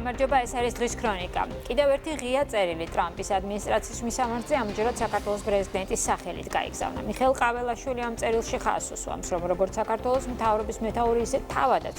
გამარჯობა, ეს არის დღის ქრონიკა. კიდევ ერთი ღია წერილი ტრამპის ადმინისტრაციის მისამართზე ამჯერად საქართველოს პრეზიდენტის სახელით გაიგზავნა. მიხეილ ყაველაშვილი ამ წერილში ხაზს უსვამს, რომ როგორც საქართველოს მთავრობის მეთაური, ისე თავადაც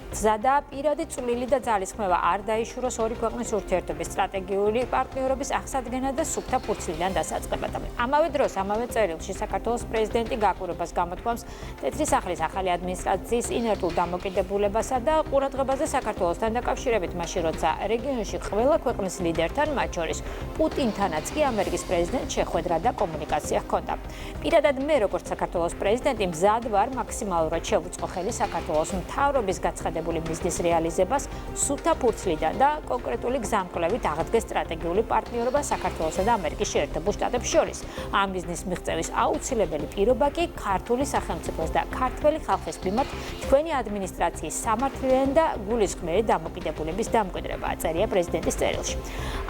მზადა პირადი წვლილი და ძალისხმევა არ დაიშუროს ორი ქვეყნის ურთიერთობის სტრატეგიული პარტნიორობის აღსადგენად და სუფთა ფურცლიდან დასაწყებად. ამავე დროს, ამავე წერილში საქართველოს პრეზიდენტი გაკვირვებას გამოთქვამს თეთრი სახლის ახალი ადმინისტრაციის ინერტულ დამოკიდებულებასა და ყურადღებაზე საქართველოსთან დაკავშირებით, მაშინ როცა რეგიონში ყველა ქვეყნის ლიდერთან, მათ შორის პუტინთანაც კი ამერიკის პრეზიდენტს შეხვედრა და კომუნიკაცია ჰქონდა. პირადად მე, როგორც საქართველოს პრეზიდენტი, მზად ვარ მაქსიმალურად შევუწყო ხელი საქართველოს მთავრობის გაცხადებას მიზნის რეალიზებას სუფთა ფურცლიდან და კონკრეტული გზამკვლევით აღდგეს სტრატეგიული პარტნიორობა საქართველოსა და ამერიკის შეერთებულ შტატებს შორის. ამ მიზნის მიღწევის აუცილებელი პირობა კი ქართული სახელმწიფოს და ქართველი ხალხის მიმართ თქვენი ადმინისტრაციის სამართლიანი და გულისხმიერი დამოკიდებულების დამკვიდრებაა, წერია პრეზიდენტის წერილში.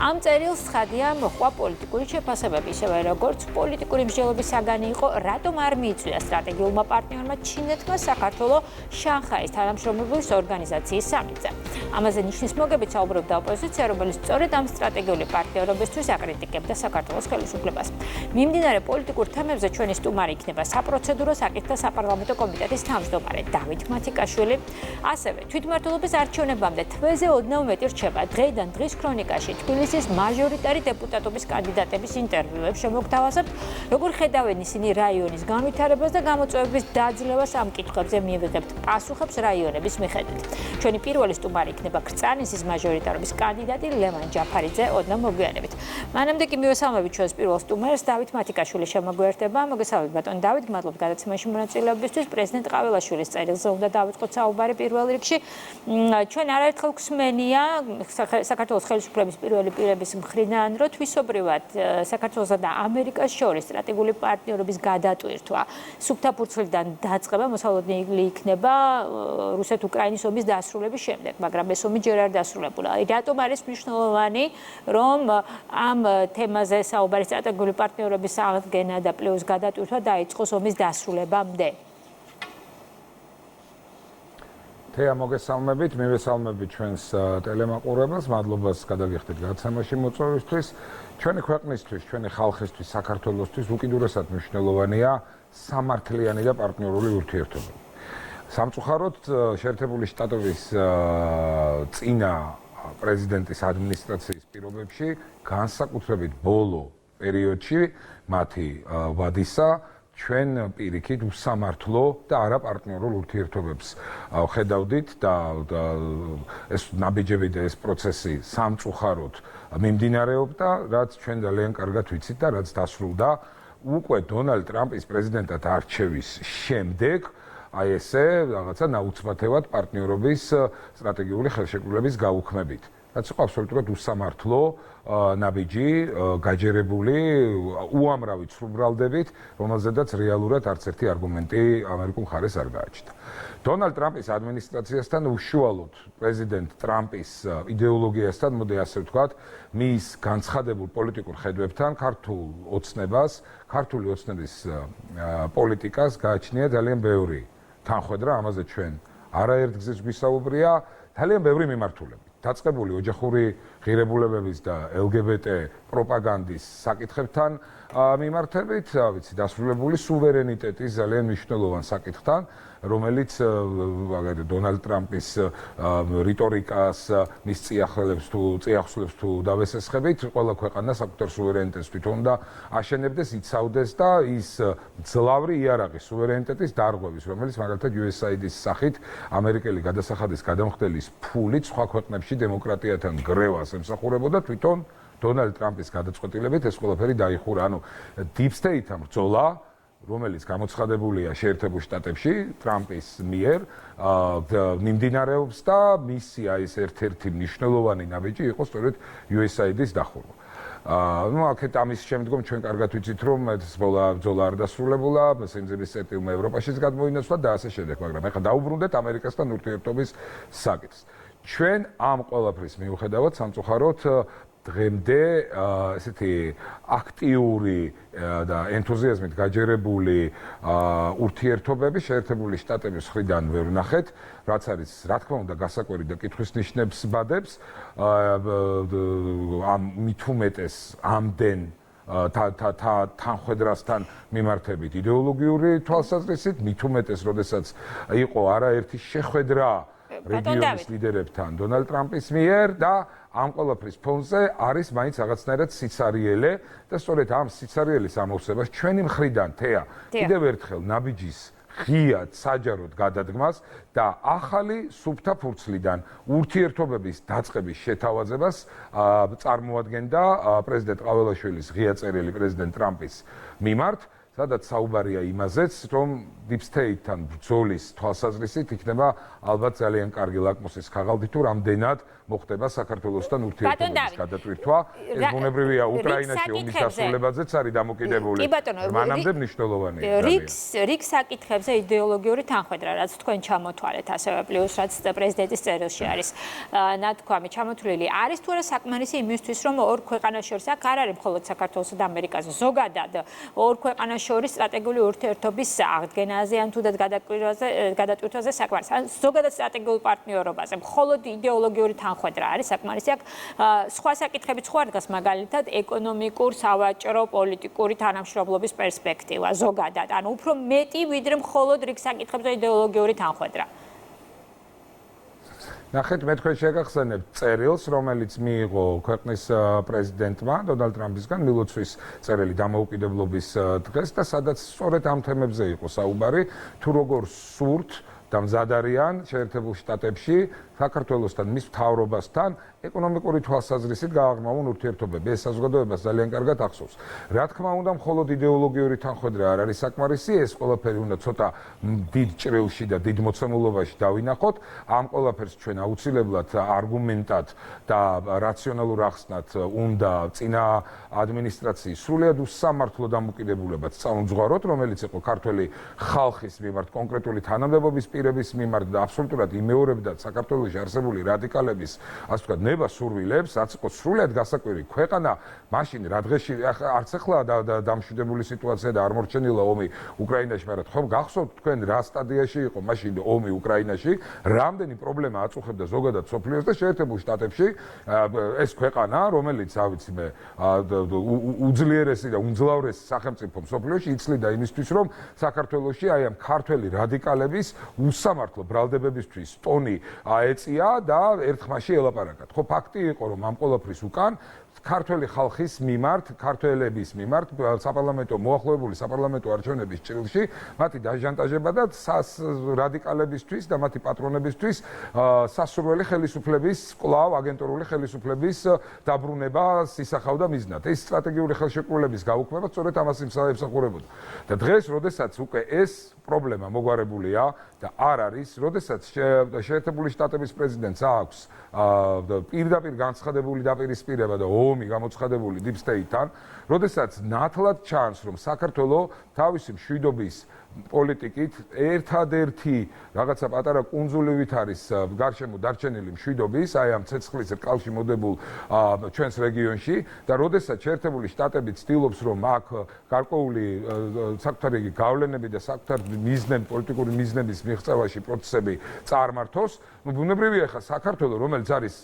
ამ წერილს ცხადია მოჰყვა პოლიტიკური შეფასებები, ისევე როგორც პოლიტიკური მსჯელობის საგანი იყო, რატომ არ მიიწვია სტრატეგიულმა პარტნიორმა ჩინეთმა საქართველოს შანხაის თანამშრომლობის ორგანიზაციის სამიტზე. ამაზე ნიშნის მოგებით საუბრობდა ოპოზიცია, რომელიც სწორედ ამ სტრატეგიული პარტნიორობისთვის აკრიტიკებდა საქართველოს ხელისუფლებას. მიმდინარე პოლიტიკურ თემებზე ჩვენი სტუმარი იქნება საპროცედურო საკითხთა საპარლამენტო კომიტეტის თავმჯდომარე დავით მათიკაშვილი. ასევე თვითმმართველობის არჩევნებამდე თვეზე ოდნავ მეტი რჩება. დღეიდან დღის ქრონიკაში თბილისის მაჟორიტარი დეპუტატობის კანდიდატების ინტერვიუებს შემოგთავაზებთ, როგორ ხედავენ ისინი რაიონის განვითარებას და გამოწვევების დაძლევას ამ კითხვებზე მივიღებთ პასუხებს რაიონების მიხედვით. ჩვენი პირველი სტუმარი იქნება ქრწანისის მაჟორიტარობის კანდიდატი ლევან ჯაფარიძე, ოდნავ მოგვიანებით. მანამდე კი მივესალმებით ჩვენს პირველ სტუმარს, დავით მათიკაშვილი შემოგვიერთება. მოგესალმებით ბატონ დავით, მადლობთ გადაცემაში მონაწილეობისთვის. პრეზიდენტ ყაველაშვილის წერილზე უნდა დავიწყოთ საუბარი პირველ რიგში. ჩვენ არაერთხელ გვსმენია საქართველოს ხელისუფლების პირველი პირების მხრიდან, რომ თვისობრივად საქართველოსა და ამერიკას შორის სტრატეგიული პარტნიორობის გადატვირთვა სუფთა ფურცლიდან დაწყება მოსალოდნელი იქნება რუსეთ-უკრაინის ომის დასრულების შემდეგ, მაგრამ ეს ომი ჯერ არ დასრულებულა. რატომ არის მნიშვნელოვანი, რომ ამ თემაზე საუბარი სტრატეგიული პარტნიორობის აღდგენა და პლუს გადატვირთვა დაიწყოს ომის დასრულებამდე? თეა, მოგესალმებით, მივესალმებით ჩვენს ტელემაყურებელს, მადლობას გადაგიხდით გადაცემაში მოწვევისთვის. ჩვენი ქვეყნისთვის, ჩვენი ხალხისთვის, საქართველოსთვის უკიდურესად მნიშვნელოვანია სამართლიანი და პარტნიორული ურთიერთობა. სამწუხაროდ შეერთებული შტატების წინა პრეზიდენტის ადმინისტრაციის პირობებში, განსაკუთრებით ბოლო პერიოდში, მათი ვადისა ჩვენ პირიქით უსამართლო და არაპარტნიორულ ურთიერთობებს ხედავდით და ეს ნაბიჯები და ეს პროცესი სამწუხაროდ მიმდინარეობდა, რაც ჩვენ ძალიან კარგად ვიცით და რაც დასრულდა უკვე დონალდ ტრამპის პრეზიდენტად არჩევის შემდეგ. აი ესე რაღაცა ნაუცბათევად პარტნიორობის სტრატეგიული ხელშეკრულების გაუქმებით. რაც იყო აბსოლუტურად უსამართლო ნაბიჯი, გაჯერებული უამრავი ცრუბრალდებით, რომელზედაც რეალურად არც ერთი არგუმენტი ამერიკულ მხარეს არ გააჩნდა. დონალდ ტრამპის ადმინისტრაციასთან უშუალოდ პრეზიდენტ ტრამპის იდეოლოგიასთან, მოდი ასე ვთქვათ, მის განცხადებულ პოლიტიკურ ხედვებთან, ქართული ოცნების პოლიტიკას გააჩნია ძალიან ბევრი თანხwebdriver, ამაზე ჩვენ არაერთ გზის გვისაუბრია, ძალიან ბევრი მიმართულებით. დაწყებული ოჯახური ღირებულებების და LGBT პროპაგანდის საკითხებთან მიმართებით, ვიცი, დასრულებული სუვერენიტეტის ძალიან მნიშვნელოვან საკითხთან, რომელიც დონალდ ტრამპის რიტორიკას, მის წიაღსვლებს თუ დავესესხებით, ყველა ქვეყანა საკუთარ სუვერენიტეტს თვითონ უნდა აშენებდეს, იცავდეს და ის ძლავრი იარაღი სუვერენიტეტის დარღვევის, რომელიც მაგალითად USAID-ის სახით ამერიკელი გადასახადის გადამხდელის ფულით სხვა ქვეყნებში დემოკრატიათან გრევას ემსახურებოდა, თვითონ დონალდ ტრამპის გადაწყვეტილებით ეს ყველაფერი დაიხურა. ანუ Deep State-ამ ბრძოლა, რომელიც გამოცხადებულია შეერთებულ შტატებში ტრამპის მიერ, მიმდინარეობს და მისი ეს ერთ-ერთი მნიშვნელოვანი ნაბიჯი იყო სწორედ USAID-ის დახურვა. აქეთ ამის შემდგომ ჩვენ კარგად ვიცით, რომ ეს ბრძოლა არ დასრულებულა, სიმძიმის წერტილმა ევროპაშიც გადმოინაცვლა და ასე შემდეგ, მაგრამ ეხლა დაუბრუნდეთ ამერიკასთან ურთიერთობის საკითხს. ჩვენ ამ ყველაფრის მიუხედავად სამწუხაროდ დღემდე ესეთი აქტიური და ენთუზიაზმით გაჯერებული ურთიერთობები შეერთებული შტატების მხრიდან ვერ ვნახეთ, რაც არის რა თქმა უნდა გასაკვირი და კითხვის ნიშნებს ბადებს, ამ მით უმეტეს ამდენ თანხwebdriverasთან მიმართებით იდეოლოგიური თვალსაზრისით, მით უმეტეს, როდესაც იყო არაერთი შეხვედრა რეგიონის ლიდერებთან დონალდ ტრამპის მიერ და ამ ყველაფრის ფონზე არის მაინც რაღაცნაირად სიცარიელე და სწორედ ამ სიცარიელის ამოვსებას ჩვენი მხრიდან თეა კიდევ ერთხელ ნაბიჯის ღიად საჯაროდ გადადგმას და ახალი სუფთა ფურცლიდან ურთიერთობების დაწყების შეთავაზებას წარმოადგენდა პრეზიდენტ ყაველაშვილის ღია წერილი პრეზიდენტ ტრამპის მიმართ, სადაც საუბარია იმაზეც, რომ Deep State-თან ბრძოლის თვალსაზრისით იქნება ალბათ ძალიან კარგი ლაკმუსის ქაღალდი თუ რამდენად მოხდება საქართველოსთან ურთიერთობების გადატვირთვა. ეს ბუნებრივია უკრაინაში ომის დასრულებაზეც არის დამოკიდებული. მანამდე მნიშვნელოვანია. რიგ საკითხებზე იდეოლოგიური თანხwebdriver, რაც თქვენ ჩამოთვალეთ, ასევე პლუს რაც პრეზიდენტის წერილში არის ნათქვამი ჩამოთვლილი, არის თუ არა საკმარისი იმისთვის, რომ ორ ქვეყანას შორის აქ არ არის მხოლოდ საქართველოსა და ამერიკაზე, ზოგადად ორ ქვეყანას შორის სტრატეგიული ურთიერთობის აღდგენაზე ან თუნდაც გადატვირთვაზე საკმარისი, ან ზოგადად სტრატეგიულ პარტნიორობაზე, მხოლოდ იდეოლოგიური თანხwebdriver არის საკმარისი. აქ სხვა საკითხებიც ხო არ დგას, მაგალითად ეკონომიკურ, სავაჭრო, პოლიტიკური თანამშრომლობის პერსპექტივა ზოგადად, ანუ უფრო მეტი ვიდრე მხოლოდ რიგ საკითხებზე იდეოლოგიური თანხwebdriver. ნახეთ, მე თქვენ შეგახსენებთ წერილს, რომელიც მიიღო ქვეყნის პრეზიდენტმა დონალდ ტრამპისგან მილოცვის წერილი დამოუკიდებლობის დღეს და სადაც სწორედ ამ თემებზე იყო საუბარი, თუ როგორ სურთ და მზად არიან შეერთებულ შტატებში საქართველოსთან, მის მთავრობასთან ეკონომიკური თვალსაზრისით გააღრმავონ ურთიერთობები. ეს საზოგადოებას ძალიან კარგად ახსოვს. რა თქმა უნდა, მხოლოდ იდეოლოგიური თანხwebdriver არ არის საკმარისი, ეს ყველაფერი უნდა ცოტა დიდ ჭრილში და დიდ მოცემულობაში დავინახოთ. ამ ყველაფერს ჩვენ აუცილებლად არგუმენტად და რაციონალურ ახსნად უნდა წინა ადმინისტრაციის სრულიად უსამართლო დამოკიდებულებაც წაუმძღვაროთ, რომელიც იყო ქართველი ხალხის მიმართ, კონკრეტული თანამდებობის პირების მიმართ და აბსოლუტურად იმეორებდა საქართველოს არსებული რადიკალების, ასე ვთქვათ, ნება-სურვილებს, რაც იყო სრულიად გასაკვირი. ქვეყანა მაშინ რა დღეში არც ახლა დამშვიდებული სიტუაცია და არ მორჩენილა ომი უკრაინაში, მაგრამ ხომ გახსოვთ თქვენ რა სტადიაში იყო მაშინ ომი უკრაინაში, რამდენი პრობლემა აწუხებდა ზოგადად სოფლიოს და შეერთებულ შტატებში ეს ქვეყანა, რომელიც ავიცი მე უძლიერესი და უმძლავრესი სახელმწიფო სოფლიოში იცლიდა იმისთვის, რომ საქართველოში აი ამ ქართველი რადიკალების უსამართლო ბრალდებებისთვის ტონი ეწია და ერთხმაში ელაპარაკათ. ხო, ფაქტი იყო, რომ ამ ყველაფრის უკან ქართველი ხალხის მიმართ, ქართველების მიმართ საპარლამენტო მოახლოებული საპარლამენტო არჩევნების ჭრილში მათი დაჟანტაჟება და რადიკალებისთვის და მათი პატრონებისთვის სასურველი ხელისუფლების, კვლავ აგენტურული ხელისუფლების დაბრუნებას ისახავდა მიზნად. ეს სტრატეგიული ხელშეკრულების გაუქმება სწორედ ამას იმსახურებოდა. და დღეს, როდესაც უკვე ეს პრობლემა მოგვარებულია და არ არის, როდესაც შეერთებული შტატების პრეზიდენტს აქვს პირდაპირ განცხადებული დაპირისპირება და ომი გამოცხადებული Deep State-თან, როდესაც ნათლად ჩანს, რომ საქართველოს თავისი მშვიდობის პოლიტიკით ერთადერთი რაღაცა პატარა კუნძულივით არის გარშემო დარჩენილი მშვიდობის, აი ამ ცეცხლის რკალში მოდებულ ჩვენს რეგიონში და როდესაც შეერთებული შტატები ცდილობს, რომ აქ გარკვეული საკუთარი გავლენები და საკუთარი მიზნები, პოლიტიკური მიზნების მიღწევაში პროცესები წარმართოს, ну ბუნებრივია ხა საქართველოს, რომელიც არის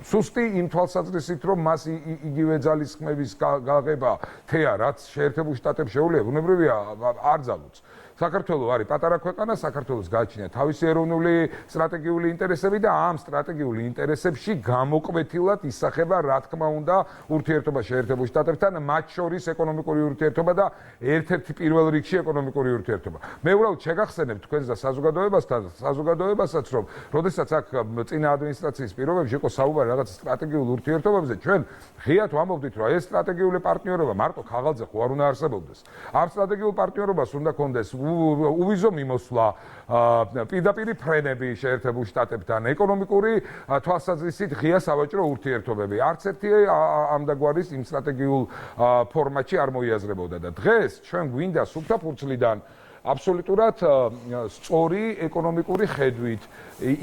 სუსტი იმ თვალსაზრისით, რომ მას იგივე ძალისხმების გაღება თეა, რაც შეერთებულ შტატებს შეუძლია, ბუნებრივია არ ძალუց. საქართველოს არის პატარა ქვეყანა, საქართველოს გააჩნია თავისი ეროვნული სტრატეგიული ინტერესები და ამ სტრატეგიული ინტერესებში გამოკვეთილად ისახება, რა თქმა უნდა, ურთიერთობა შეერთებულ შტატებთან, მათ შორის ეკონომიკური ურთიერთობა და ერთ-ერთი პირველ რიგში ეკონომიკური ურთიერთობა. მე უბრალოდ შეგახსენებთ თქვენს და საზოგადოებასაც, რომ როდესაც აქ წინა ადმინისტრაციის პირობებში იყო საუბარი რაღაც სტრატეგიულ ურთიერთობებზე, ჩვენ ღიად ვამბობდით, რომ ეს სტრატეგიული პარტნიორობა მარტო ქაღალდზე ხო არ უნდა არსებობდეს. ამ სტრატეგიულ პარტნიორობას უნდა კონდეს უვიზო მიმოსვლა, პირდაპირი ფრენები შეერთებულ შტატებთან, ეკონომიკური თვალსაზრისით ღია სავაჭრო ურთიერთობები. არც ერთი ამდაგვარის იმ სტრატეგიულ ფორმატში არ მოიაზრებოდა და დღეს ჩვენ გვინდა სუფთა ფურცლიდან აბსოლუტურად სწორი ეკონომიკური ხედვით,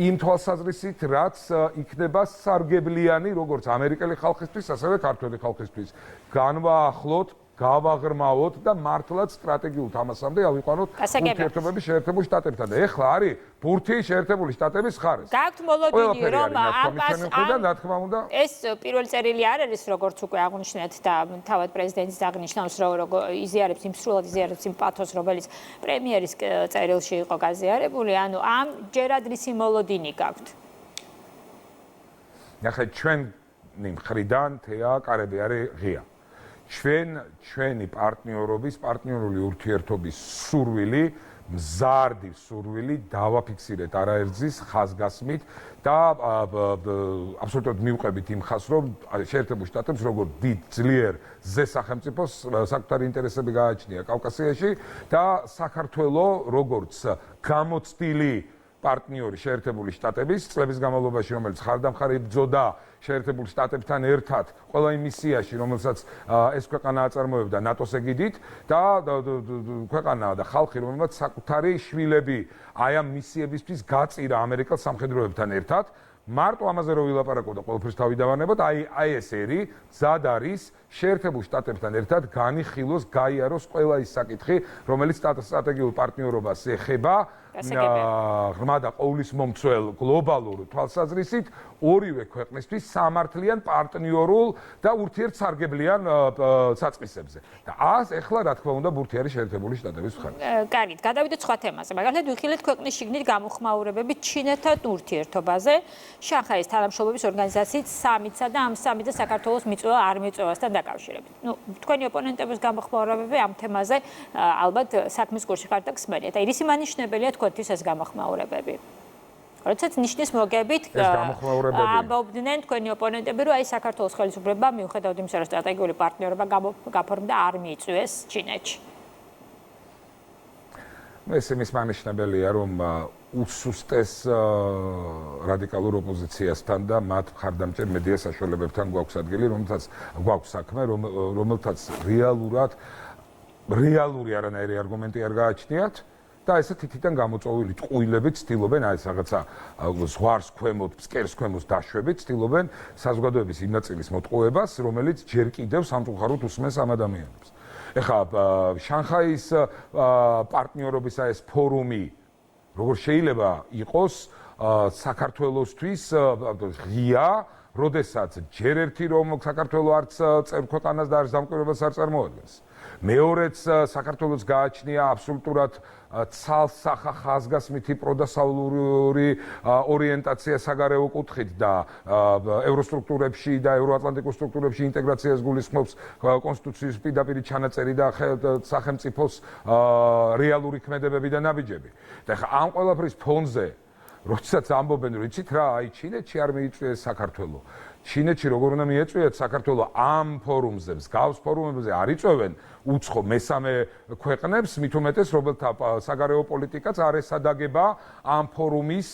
იმ თვალსაზრისით, რაც იქნება სარგებლიანი როგორც ამერიკელი ხალხისთვის, ასევე ქართველი ხალხისთვის. განვაახლოთ, გავაღრმავოთ და მართლაც სტრატეგიულ თამასამდე ავიყვანოთ ურთიერთობები შეერთებულ შტატებთან. და ეხლა არის ბურთი შეერთებული შტატების ხარეს. გაქვთ მოლოდინი, რომ რა თქმა უნდა, ეს პირველი წერილი არ არის, როგორც უკვე აღნიშნეთ და თავად პრეზიდენტიც აღნიშნავს, რომ იზიარებს იმ სრულად იზიარებს იმ პათოს, რომელიც პრემიერის წერილში იყო გაზიარებული, ანუ ამ ჯერადრისი მოლოდინი გაქვთ. ნახეთ, ჩვენი მხრიდან თეა კარები არის ღია. ჩვენი პარტნიორული ურთიერთობის სურვილი, მზარდი სურვილი დავაფიქსირეთ არაერთგზის ხაზგასმით და აბსოლუტურად მივყვებით იმ ხაზს, რომ შეერთებულ შტატებს როგორც დიდ ძლიერ ზესახელმწიფოს საკუთარი ინტერესები გააჩნია კავკასიაში და საქართველოს როგორც გამოცდილი პარტნიორი შეერთებული შტატების წლების განმავლობაში, რომელიც ხარდამხარი იბრძოდა შეერთებულ შტატებთან ერთად ყველა იმ მისიაში, რომელსაც ეს ქვეყანა აწარმოებდა ნატოს ეგიდით და ქვეყანა და ხალხი, რომელმაც საკუთარი შვილები აი ამ მისიებისთვის გაწირა ამერიკელ სამხედროებთან ერთად, მარტო ამაზე რო ვილაპარაკო და ყველაფერს თავი დავანებოთ, აი ეს ერი მზად არის შეერთებულ შტატებთან ერთად განიხილოს, გაიაროს ყველა ის საკითხი, რომელიც სტრატეგიულ პარტნიორობას ეხება ღრმა და ყოვლისმომცველ გლობალურ თვალსაზრისით ორივე ქვეყნისთვის სამართლიან პარტნიორულ და ურთიერთსარგებლიან საწყისებზე. და ეხლა რა თქმა უნდა ბურთი არის შეერთებული შტატების მხარეს. კარგით, გადავიდეთ სხვა თემაზე. მაგალითად, ვიხილეთ ქვეყნის შიგნით გამოხმაურებები ჩინეთთან ურთიერთობაზე. შანხაის თანამშრომლობის ორგანიზაციით სამიტსა და ამ სამიტზე საქართველოს მიწვევა არ მიწვევასთან დაკავშირებით. თქვენი ოპონენტების გამოხმაურებები ამ თემაზე ალბათ საქმის კურსში ხართ და გსმენიათ. აი, რისი მანიშნებელია თქვენთვის ეს გამოხმაურებები? როდესაც ნიშნის მოგებით ამბობდნენ თქვენი ოპონენტები, რომ აი საქართველოს ხელისუფლებამ მიუხედავად იმისა, რომ სტრატეგიული პარტნიორობა გაფორმდა არ მიიწვიეს ჩინეთში. ეს იმის მანიშნებელია, რომ უსუსტეს რადიკალურ ოპოზიციასთან და მათ მხარდამჭერ მედია საშუალებებთან გვაქვს ადგილი, რომელთაც გვაქვს საქმე, რომელთაც რეალური არანაირი არგუმენტი არ გააჩნიათ. და ესე თითიდან გამოწვეული ტყუილებით ცდილობენ აი ეს რაღაცა ზღვარს ქვემოთ, ფსკერს ქვემოთ დაშვებით, ცდილობენ საზოგადოების იმ ნაწილის მოტყუებას, რომელიც ჯერ კიდევ სამწუხაროდ უსმენს ამ ადამიანებს. ეხლა შანხაის პარტნიორობის ეს ფორუმი როგორ შეიძლება იყოს საქართველოსთვის ღია, როდესაც ჯერ ერთი რომ საქართველოს არც წევრ ქვეყანას და არც დამკვირვებელს არ წარმოადგენს. მეორეც საქართველოს გააჩნია აბსოლუტურად ცალსახა ხაზგასმითი პროდასავლური ორიენტაცია საგარეო კუთხით და ევროსტრუქტურებში და ევროატლანტიკურ სტრუქტურებში ინტეგრაციას გულისხმობს კონსტიტუციის პირდაპირ ჩანაწერი და სახელმწიფოს რეალური ქმედებები და ნაბიჯები. და ხა ამ ყველაფრის ფონზე როდესაც ამბობენ, რომ იცით რა, აი ჩინეთში არ მიიწვიეს საქართველოს. ჩინეთში როგორ უნდა მიეწვიათ საქართველოს ამ ფორუმზე, მსგავს ფორუმებზე არ იწვევენ უცხო მესამე ქვეყნებს, მით უმეტეს რომელთა საგარეო პოლიტიკაც არ ესადაგება ამ ფორუმის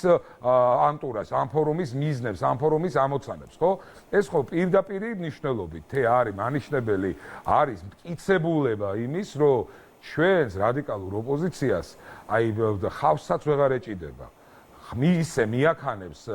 ანტურაჟს, ამ ფორუმის მიზნებს, ამ ფორუმის ამოცანებს, ხო? ეს ხო პირდაპირ მნიშვნელობით թե არის მანიშნებელი, არის მტკიცებულება იმის, რომ ჩვენს რადიკალურ ოპოზიციას აი ხავსაც ვეღარ ეჭიდება. ისე მიაქანებს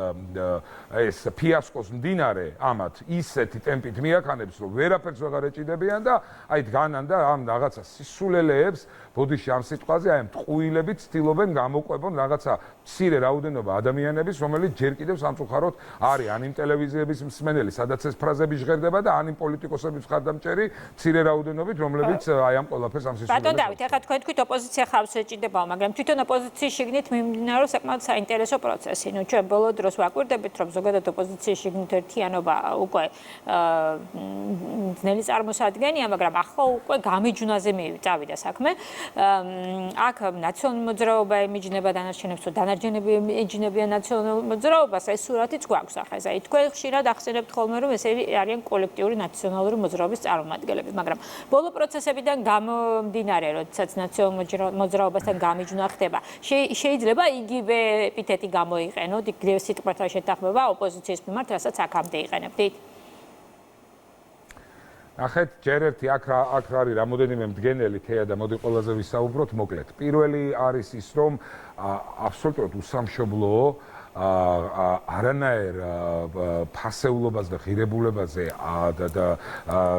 ეს ფიასკოს მდინარე ამათ ისეთი ტემპით მიაქანებს რომ ვერაფერს ვეღარ ეჭიდებიან და აი დგანან და ამ რაღაცა სისულელეებს ბოდიში ამ სიტყვაზე აი მტყუილებით ცდილობენ გამოყვებონ რაღაცა მცირე რაოდენობა ადამიანების რომელიც ჯერ კიდევ სამწუხაროდ არის ან იმ ტელევიზიების მსმენელი სადაც ეს ფრაზები ჟღერდება და ან იმ პოლიტიკოსების მხარდამჭერი მცირე რაოდენობით რომლებიც აი ამ ყველაფერს ამ სისულელეებს ბატონ დავით, ახლა თქვენ თქვით ოპოზიცია ხავს ეჭიდებაო, მაგრამ თვითონ ოპოზიციის შიგნით მიმდინარეობს საკმაოდ საინტერესო პროცესი. ნუ ჩვენ ბოლო დროს ვაკვირდებით, რომ ზოგადად ოპოზიციის შიგნით ერთიანობა უკვე ძნელი წარმოსადგენია, მაგრამ ახლა უკვე გამიჯვნაზე წავიდა საქმე. აქ ნაციონალური მოძრაობა ემიჯნება დანარჩენებს, თუ დანარჩენები ემიჯნებიან ნაციონალურ მოძრაობას, ეს სურათიც გვაქვს ახლა. აი თქვენ ხშირად ახსენებთ ხოლმე, რომ ეს არიან კოლექტიური ნაციონალური მოძრაობის წარმომადგენლები, მაგრამ ბოლო პროცესებიდან გამომდინარე, როდესაც ნაციონალურ მოძრაობასთან გამიჯვნა ხდება, შეიძლება იგივე ეპითეტი გამოიყენოთ, იგივე სიტყვათა შეთანხმება ოპოზიციის მიმართ, რასაც აქამდე იყენებდით? ახეთ ჯერ ერთი აქ არის რამოდენიმე მდგენელი თეა და მოდი ყველაზე ვისაუბროთ მოკლედ. პირველი არის ის, რომ აბსოლუტურად უსამშობლოა არანაირ ფასეულობას და ღირებულებაზე და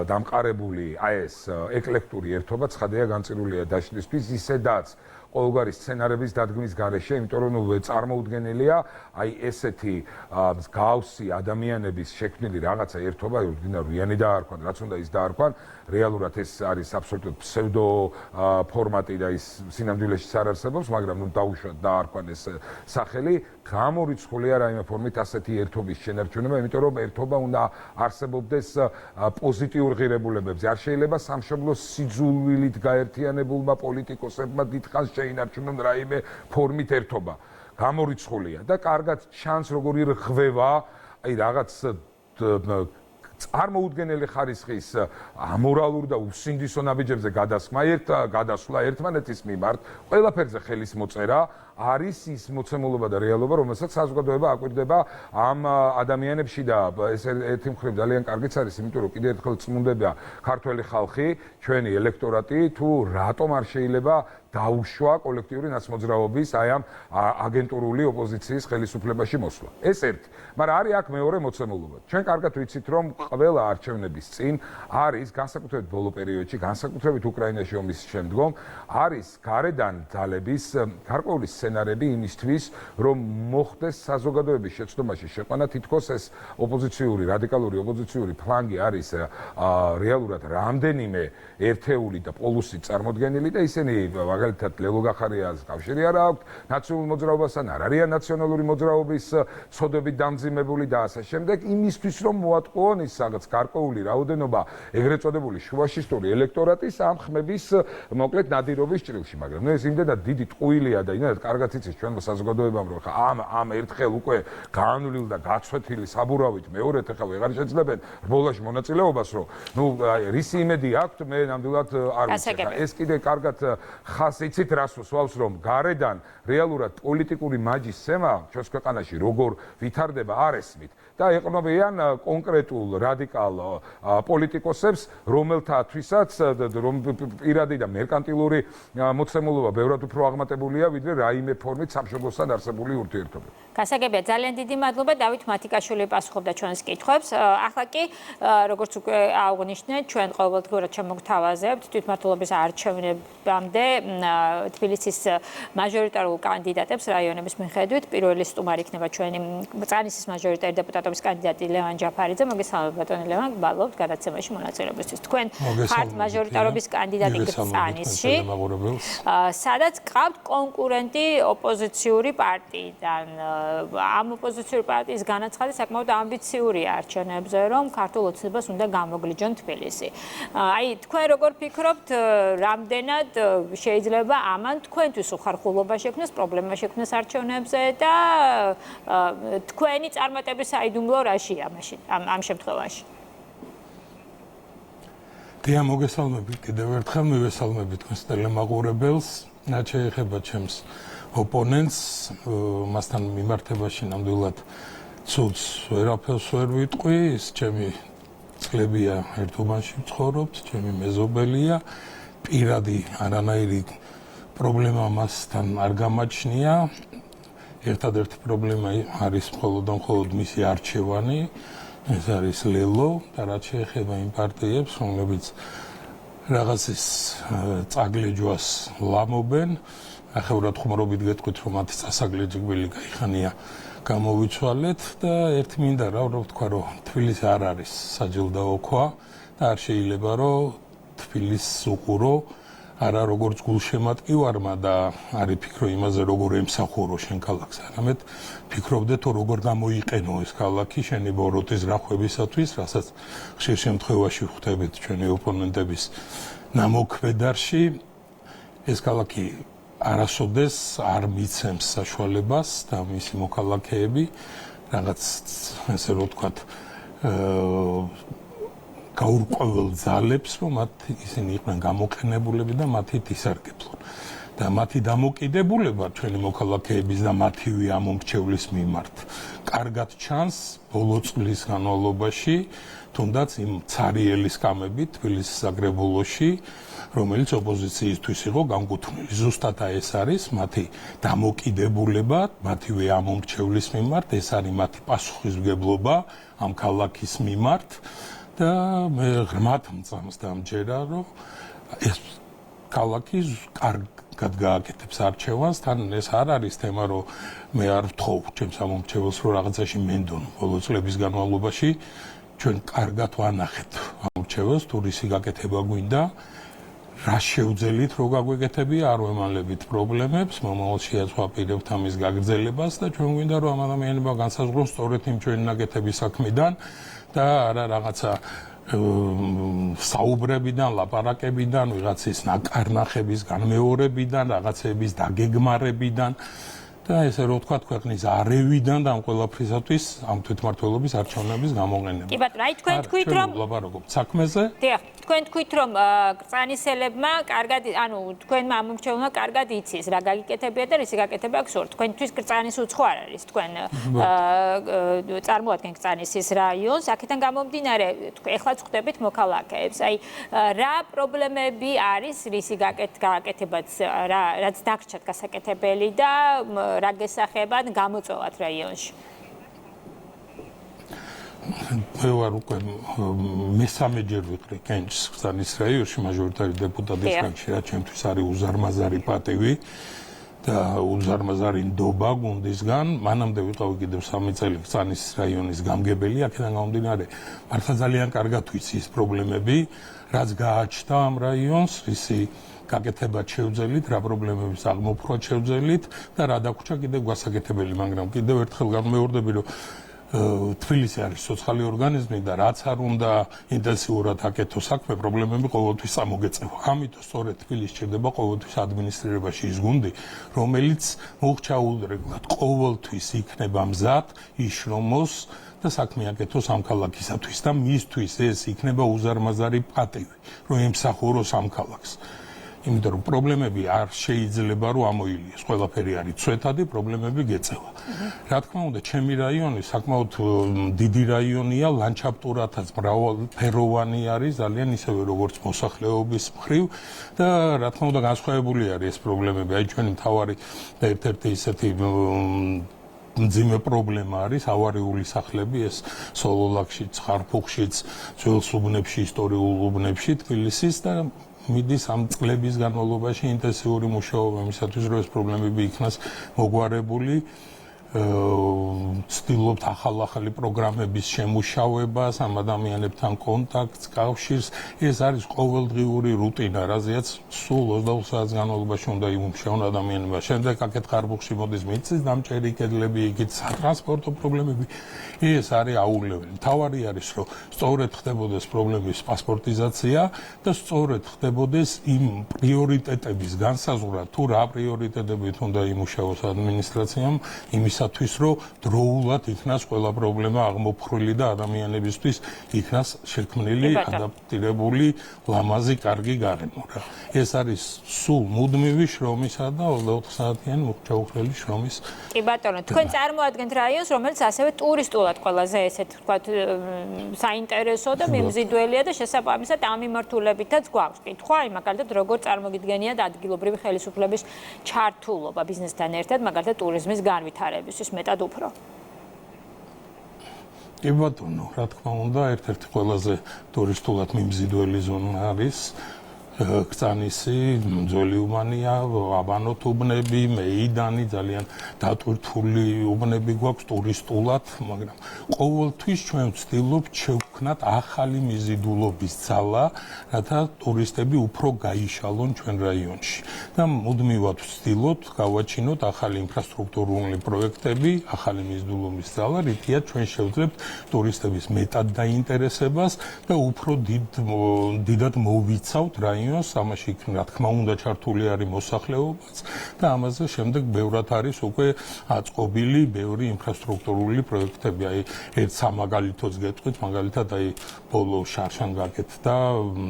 დამყარებული ეს ეკლექტური ერთობა ცხადია განწირულია დაშლისთვის ისედაც ყოველგვარი სცენარების დადგმის გარეშე, იმიტომ რომ წარმოუდგენელია აი ესეთი მსგავსი ადამიანების შექმნილი რაღაცა ერთობა, რიანი დაარქვან, რაც უნდა ის დაარქვან, რეალურად ეს არის აბსოლუტურად ფსევდო ფორმატი და ის სინამდვილეში არ არსებობს, მაგრამ ნუ დაუშვათ დაარქვან ეს სახელი, გამორიცხულია რაიმე ფორმით ასეთი ერთობის შენარჩუნება, იმიტომ რომ ერთობა უნდა არსებობდეს პოზიტიურ ღირებულებებზე. არ შეიძლება სამშობლოს სიძულვილით გაერთიანებულმა პოლიტიკოსებმა დიდხანს შეინარჩუნონ რაიმე ფორმით ერთობა. გამორიცხულია და კარგად ჩანს როგორი რღვევა, აი რაღაც წარმოუდგენელი ხარისხის ამორალურ და უსინდისო ნაბიჯებზე გადასვლა ერთმანეთის მიმართ, ყველაფერზე ხელის მოწერა არის ის მოცემულობა და რეალობა, რომელსაც საზოგადოება აკვირდება ამ ადამიანებში და ეს ერთი მხრივ ძალიან კარგიც არის, იმიტომ რომ კიდევ ერთხელ წმუნდება ქართველი ხალხი, ჩვენი ელექტორატი, თუ რატომ არ შეიძლება დაუშვა კოლექტიური ნაცმოძრაობის აი ამ აგენტურული ოპოზიციის ხელისუფლებაში მოსვლა. ეს ერთი. მაგრამ არის აქ მეორე მოცემულობა. ჩვენ კარგად ვიცით, რომ ყველა არჩევნების წინ არის განსაკუთრებით ბოლო პერიოდში, განსაკუთრებით უკრაინაში ომის შემდგომ, არის გარედან ძალების გარკვეული სცენარები იმისთვის, რომ მოხდეს საზოგადოების შეცდომაში შეყვანა თითქოს ეს ოპოზიციური, რადიკალური ოპოზიციური ფლანგი არის რეალურად რამდენიმე ერთეული და პოლუსი წარმოდგენილი და ისინი მაგალითად ლელო გახარიას კავშირი არ აქვს ნაციონალურ მოძრაობასთან, არ არიან ნაციონალური მოძრაობის ცოდებით დამძიმებული და ასე შემდეგ, იმისთვის რომ მოატყუონ ის რაღაც გარკვეული რაოდენობა ეგრეთ წოდებული შუაშისტური ელექტორატის ამ ხმების მოკლედ ნადირობის ჭრილში, მაგრამ ნუ ეს იმდენად დიდი ტყუილია და იმდენად კარგად იცის ჩვენმა საზოგადოებამ, რომ ამ ერთხელ უკვე გაანვლილ და გაცვეთილი საბურავით მეორედ ახლა ვეღარ შეძლებენ რბოლაში მონაწილეობას, რომ ნუ რისი იმედი აქვთ, მე ნამდვილად არ ვიცი. ეს კიდე კარგად ხას იცით რას ვსვავს, რომ გარედან რეალურად პოლიტიკური მაჯის სემა ჩვენს ქვეყანაში როგორ ვითარდება არ ესმით და ეყნობიან კონკრეტულ რადიკალ პოლიტიკოსებს, რომელთათვისაც რომ პირადი და მერკანტილური მოცემულობა ბევრად უფრო აღმატებულია, ვიდრე რაიმე ფორმით სამშობლოსთან არსებული ურთიერთობა. გასაგებია, ძალიან დიდი მადლობა დავით მათიკაშვილი პასუხობდა ჩვენს კითხვებს. ახლა კი როგორც უკვე აღნიშნეთ, ჩვენ ყოველდღიურად შემოგთავაზებთ თვითმმართველობის არჩევნებამდე თბილისის მაჟორიტარულ კანდიდატებს რაიონების მიხედვით. პირველი სტუმარი იქნება ჩვენი წანისის მაჟორიტარი დეპუტატობის კანდიდატი ლევან ჯაფარიძე. მოგესალმებით ბატონო ლევან, გბალობთ გადაცემაში მონაწილეობისთვის. თქვენ ხართ მაჟორიტარობის კანდიდატი წანისში, სადაც გყავთ კონკურენტი ოპოზიციური პარტიიდან. ამ ოპოზიციური პარტიის განაცხადი საკმაოდ ამბიციურია არჩევნებზე, რომ ქართულ ოცნებას უნდა გამოგლიჯონ თბილისი. აი, თქვენ როგორ ფიქრობთ, რამდენად შეიძლება ამან თქვენთვის უხარხულობა შექმნას, პრობლემა შექმნას არჩევნებზე და თქვენი წარმატების საიდუმლო რაშია ამ შემთხვევაში? დია მოგესალმებით კიდევ ერთხელ, მივესალმებით თქვენს ტელემაყურებელს, რაც შეეხება ჩემს ოპონენტს, მასთან მიმართებაში ნამდვილად ცუდს ვერაფერს ვერ ვიტყვი, ის ჩემი წლებია ერთობაში ვცხოვრობთ, ჩემი მეზობელია, პირადი არანაირი პრობლემა მასთან არ გამაჩნია. ერთადერთი პრობლემა არის მხოლოდ მისი არჩევანი, ეს არის ლელო და რაც შეეხება იმ პარტიებს, რომლებიც რაღაცის წაგლეჯვას ლამობენ, ახეურად ხუმრობით გეტყვით, რომ მათი წასაგლეჯგველი გაიხანია გამოვიცვალეთ და ერთი მინდა რა ვთქვა, რომ თბილისი არ არის საჯილდაო ქვა და არ შეიძლება რომ თბილისს უყურო არა როგორც გულშემატკივარმა და არის ფიქრო იმაზე როგორ ემსახურო შენ ქალაქს, არამედ ფიქრობდე თუ როგორ გამოიყენო ეს ქალაქი შენი ბოროტის რახვებისათვის, რასაც ხშირ შემთხვევაში ხვდებით ჩვენი ოპონენტების ნამოქმედარში. ეს ქალაქი არასოდეს არ მიცემს საშუალებას და მისი მოქალაქეები რაღაც ესე რომ ვთქვათ გაურკვეველ ძალებს, რომ მათ ისინი იყვნენ გამოყენებულები და მათით ისარგებლონ. და მათი დამოკიდებულება ჩვენი მოქალაქეების და მათივე ამომრჩევლის მიმართ კარგად ჩანს ბოლო წლის განმავლობაში, თუნდაც იმ ცარიელი სკამებით თბილისის საკრებულოში, რომელიც ოპოზიციისთვის იყო განკუთვნილი. ზუსტად ეს არის მათი დამოკიდებულება, მათივე ამომრჩევლის მიმართ, ეს არის მათი პასუხისმგებლობა ამ ქალაქის მიმართ და მე ღრმად მწამს დამჯერა, რომ ეს ქალაქი კარგად გააკეთებს არჩევანს, თან ეს არ არის თემა, რომ მე არ ვთხოვ ჩემს ამომრჩეველს, რომ რაღაცაში მენდონ ბოლო წლების განმავლობაში ჩვენ კარგად ვანახეთ ამომრჩეველს, თუ რისი გაკეთება გვინდა, რა შევძელით რო გაგვეკეთებია, არ ვემალებით პრობლემებს, მომავალშიაც ვაპირებთ ამის გაგრძელებას და ჩვენ გვინდა რომ ამ ადამიანებმა განსაზღვროს სწორედ იმ ჩვენი ნაკეთების საქმიდან და არა რაღაცა საუბრებიდან, ლაპარაკებიდან, ვიღაცის ნაკარნახების განმეორებიდან, რაღაცების დაგეგმარებიდან და ესე რომ ვთქვათ, ქვეყნის არევიდან და ამ ყველაფრისათვის ამ თვითმმართველობის არჩევნების გამოყენება. კი ბატონო, აი თქვენ თქვით რომ ვლაპარაკობთ საქმეზე. დიახ, თქვენ თქვით რომ კრწანისელებმა კარგად, ანუ თქვენმა ამომრჩეველმა კარგად იცის რა გაგიკეთებია და რისი გაკეთება აქვს ორ. თქვენთვის კრწანის უცხო არ არის, თქვენ წარმოადგენთ კრწანისის რაიონს, აქედან გამომდინარე, ეხლაც ხვდებით მოქალაქეებს. აი რა პრობლემები არის რისი გაკეთებაც, რაც დაგრჩათ გასაკეთებელი და რა გესახებათ გამოწვევათ რაიონში? მე ვარ უკვე მესამეჯერ ვიყრი კენჭს კრწანის რაიონში მაჟორიტარი დეპუტატის რანგში, რაც ჩემთვის არის უზარმაზარი პატივი და უზარმაზარი ნდობა გუნდისგან. მანამდე ვიყავი კიდევ 3 წელი კრწანის რაიონის გამგებელი, აქედან გამომდინარე, მართლა ძალიან კარგად ვიცი ის პრობლემები, რაც გააჩნდა ამ რაიონს, ისი გაკეთებად შევძელით, რა პრობლემების აღმოფხვრად შევძელით და რა დაგვრჩა კიდევ გასაკეთებელი, მაგრამ კიდევ ერთხელ განმეორდები, რომ თბილისი არის ცოცხალი ორგანიზმი და რაც არ უნდა ინტენსიურად აკეთო საქმე, პრობლემები ყოველთვის წამოგეწევა. ამიტომ სწორედ თბილისში ჭირდება ყოველთვის ადმინისტრირებაში ის გუნდი, რომელიც მოხჩაულრებლად ყოველთვის იქნება მზად იშრომოს და საქმე აკეთოს ამ ქალაქისათვის და მისთვის ეს იქნება უზარმაზარი პატივი, რომ ემსახუროს ამ ქალაქს. იმიტომ რომ პრობლემები არ შეიძლება რომ ამოილიეს, ყველაფერი არის ცვეთადი, პრობლემები გეწევა. რა თქმა უნდა, ჩემი რაიონი საკმაოდ დიდი რაიონია, ლანდშაფტურადაც მრავალფეროვანი არის, ძალიან ისევე როგორც მოსახლეობის მხრივ და რა თქმა უნდა, განსხვავებული არის ეს პრობლემები. აი ჩვენი მთავარი და ერთ-ერთი ისეთი მძიმე პრობლემა არის ავარიული სახლები, ეს სოლოლაკშიც, ხარფუხშიც, ძველ უბნებში, ისტორიულ უბნებში თბილისის და მიდის ამ წლების განმავლობაში ინტენსიური მუშაობა იმისათვის, რომ ეს პრობლემები იქნას მოგვარებული. ვცდილობთ ახალი პროგრამების შემუშავებას, ამ ადამიანებთან კონტაქტს, კავშირს. ეს არის ყოველდღიური რუტინა, რაზეც სულ 24 საათის განმავლობაში უნდა იმუშაონ ადამიანებმა. შემდეგ აქეთ ხარბუხში მოდის მიწის დამჭერი კედლები, იქით სატრანსპორტო პრობლემები. ეს არის აუღლებელი. მთავარი არის, რომ სწორედ ხდებოდეს პრობლემის პასპორტიზაცია და სწორედ ხდებოდეს იმ პრიორიტეტების განსაზღვრა, თუ რა პრიორიტეტებით უნდა იმუშაოს ადმინისტრაციამ, იმისათვის, რომ დროულად იქნას ყველა პრობლემა აღმოფხვრილი და ადამიანებისთვის იქნას შექმნილი, ადაპტირებული, ლამაზი, კარგი გარემო. ეს არის სულ მუდმივი შრომისა და 24 საათიანი მოხჩაუხლელი შრომის. კი ბატონო, თქვენ წარმოადგენთ რაიონს, რომელიც ასევე ტურისტულად ყველაზე ესეთ ვთქვათ საინტერესო და მიმზიდველია და შესაბამისად ამ მიმართულებითაც გვაქვს კითხვა, აი მაგალითად როგორ წარმოგიდგენიათ ადგილობრივი ხელისუფლების ჩართულობა ბიზნესთან ერთად, მაგალითად ტურიზმის განვითარებისთვის მეტად უფრო. კი ბატონო, რა თქმა უნდა, ერთ-ერთი ყველაზე ტურისტულად მიმზიდველი ზონა არის კრწანისი, ძველი უბანია, აბანოთ უბნები, მეიდანი, ძალიან დატვირთული უბნები გვაქვს ტურისტულად, მაგრამ ყოველთვის ჩვენ ვცდილობთ შევქმნათ ახალი მიზიდულობის ძალა, რათა ტურისტები უფრო გაიშალონ ჩვენ რაიონში. და მუდმივად ვცდილობთ გავაჩინოთ ახალი ინფრასტრუქტურული პროექტები, ახალი მიზიდულობის ძალა, რითია ჩვენ შევძლებთ ტურისტების მეტად დაინტერესებას და უფრო დიდად მოვიცავთ რაიონს რაიონს, ამაში რა თქმა უნდა ჩართული არის მოსახლეობაც და ამაზე შემდეგ ბევრად არის უკვე აწყობილი ბევრი ინფრასტრუქტურული პროექტები. აი ერთ სამაგალითოც გეტყვით, მაგალითად აი ბოლო შარშან გაკეთდა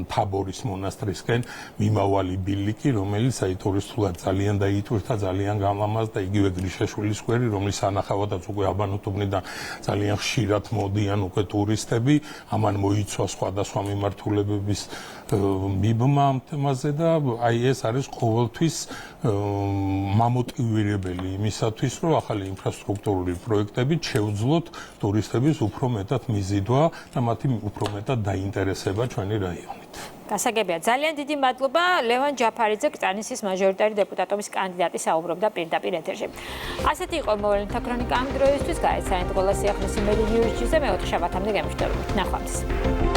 თაბორის მონასტრისკენ მიმავალი ბილიკი, რომელიც აი ტურისტულად ძალიან დაიტვირთა, ძალიან გამამაზ და იგივე გრიშაშვილის სკვერი, რომლის ანახავადაც უკვე აბანოთუბნიდან ძალიან ხშირად მოდიან უკვე ტურისტები, ამან მოიცვა სხვადასხვა მიმართულებების მიბმა ამ თემაზე და აი ეს არის ყოველთვის მამოტივირებელი იმისათვის, რომ ახალი ინფრასტრუქტურული პროექტები შეუძლოთ ტურისტების უფრო მეტად მიზიდვა და მათი უფრო მეტად დაინტერესება ჩვენი რაიონით. გასაგებია. ძალიან დიდი მადლობა. ლევან ჯაფარიძე, კრტანისის მაჟორიტარი დეპუტატობის კანდიდატი საუბრობდა პირდაპირ ეთერში. ასეთი იყო მოვლენთა ქრონიკა ამ დროისთვის. გაეცანით ყველა სიახლის იმედი ნიუზ-ში და მე 4 შაბათამდე გემშვიდობებით. ნახვამდის.